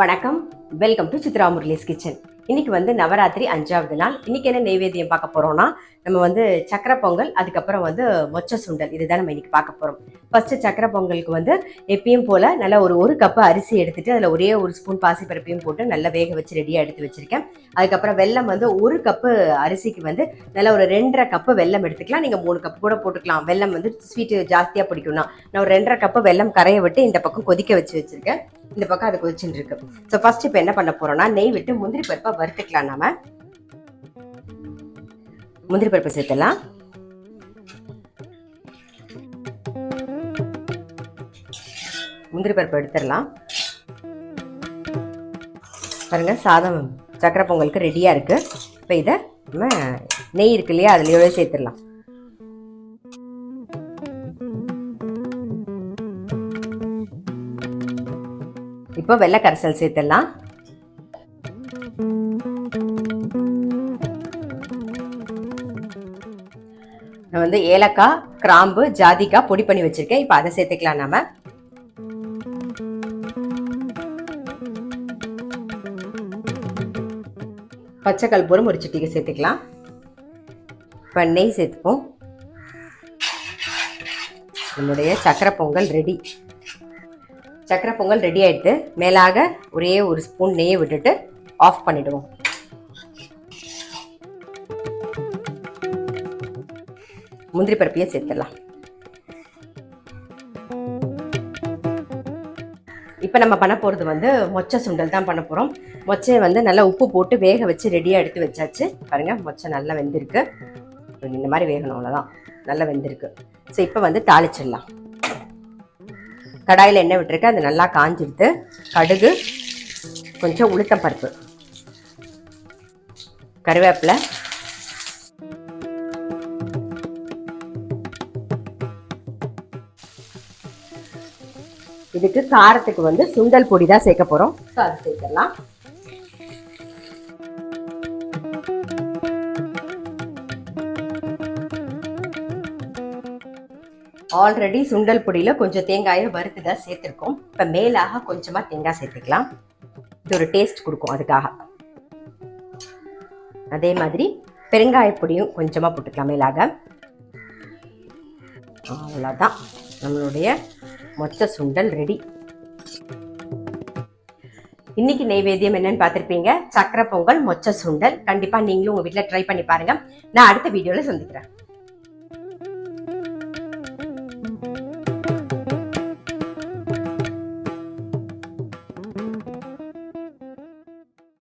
வணக்கம், welcome to Chitra Murali's kitchen. இன்னைக்கு வந்து நவராத்திரி 5வது நாள். இன்னைக்கு என்ன நைவேத்தியம் பார்க்க போறோம்னா, நம்ம வந்து சக்கரை பொங்கல், அதுக்கப்புறம் வந்து மொச்சை சுண்டல், இதுதான் நம்ம இன்னைக்கு பார்க்க போறோம். ஃபர்ஸ்ட் சக்கரை பொங்கலுக்கு வந்து எப்பயும் போல நல்லா ஒரு கப்பு அரிசி எடுத்துட்டு அதில் ஒரே ஒரு ஸ்பூன் பாசிப்பருப்பையும் போட்டு நல்லா வேக வச்சு ரெடியாக எடுத்து வச்சிருக்கேன். அதுக்கப்புறம் வெல்லம் வந்து ஒரு கப்பு அரிசிக்கு வந்து நல்லா ஒரு 2.5 கப்பு வெல்லம் எடுத்துக்கலாம். நீங்கள் 3 கப்பு கூட போட்டுக்கலாம். வெல்லம் வந்து ஸ்வீட்டு ஜாஸ்தியாக பிடிக்கும்னா நான் ஒரு 2.5 கப்பு வெல்லம் கரைய விட்டு இந்த பக்கம் கொதிக்க வச்சிருக்கேன். இந்த பக்கம் அது கொதிச்சுட்டு இருக்கு. ஸோ ஃபர்ஸ்ட் இப்போ என்ன பண்ண போறோம்னா, நெய் விட்டு முந்திரி பருப்பை வறுத்துக்கலாம். நாம முந்திரி பருப்பை சேர்த்துலாம். முந்திரி பருப்பு எடுத்துடலாம். பாருங்க, சாதம் சக்கரை பொங்கலுக்கு ரெடியா இருக்கு. இப்போ இதை நம்ம நெய் இருக்கு இல்லையா, அதுலயோட சேர்த்துடலாம். இப்போ வெள்ளை கரைசல் சேர்த்துடலாம். நான் வந்து ஏலக்காய், கிராம்பு, ஜாதிக்காய் பொடி பண்ணி வச்சிருக்கேன். இப்போ அதை சேர்த்துக்கலாம். நாம பச்சை கற்பூரம் ஒரு சிட்டிகை சேர்த்துக்கலாம். இப்போ நெய் சேர்த்துப்போம். நம்முடைய சக்கரை பொங்கல் ரெடி. சக்கரை பொங்கல் ரெடி ஆயிடுது. மேலாக ஒரே ஒரு ஸ்பூன் நெய்யை விட்டுட்டு ஆஃப் பண்ணிடுவோம். முந்திரி பருப்பையே சேர்த்துடலாம். இப்போ நம்ம பண்ண போகிறது வந்து மொச்சை சுண்டல் தான் பண்ண போகிறோம். மொச்சையை வந்து நல்லா உப்பு போட்டு வேக வச்சு ரெடியாக எடுத்து வச்சாச்சு. பாருங்கள், மொச்சை நல்லா வெந்திருக்கு. இந்த மாதிரி வேகணும், அவ்வளோதான். நல்லா வெந்திருக்கு. ஸோ இப்போ வந்து தாளிச்சிடலாம். கடாயில் எண்ணெய் விட்டுருக்கு, அது நல்லா காஞ்சிடுது. கடுகு, கொஞ்சம் உளுத்தம் பருப்பு, கருவேப்பிலை, இதுக்கு காரத்துக்கு வந்து சுண்டல் பொடி தான் சேர்க்க போறோம். அது சேர்க்கலாம். ஆல்ரெடி சுண்டல் பொடியில் கொஞ்சம் தேங்காயை வறுத்து தான் சேர்த்துருக்கோம். இப்போ மேலாக கொஞ்சமாக தேங்காய் சேர்த்துக்கலாம். இது ஒரு டேஸ்ட் கொடுக்கும், அதுக்காக. அதே மாதிரி பெருங்காய பொடியும் கொஞ்சமாக போட்டுக்கலாம் மேலாக. அவ்வளோதான், நம்மளுடைய மொச்சை சுண்டல் ரெடி. இன்னைக்கு நைவேத்தியம் என்னன்னு பார்த்துருப்பீங்க. சக்கரை பொங்கல், மொச்சை சுண்டல். கண்டிப்பாக நீங்களும் உங்கள் வீட்டில் ட்ரை பண்ணி பாருங்க. நான் அடுத்த வீடியோவில் சந்திக்கிறேன்.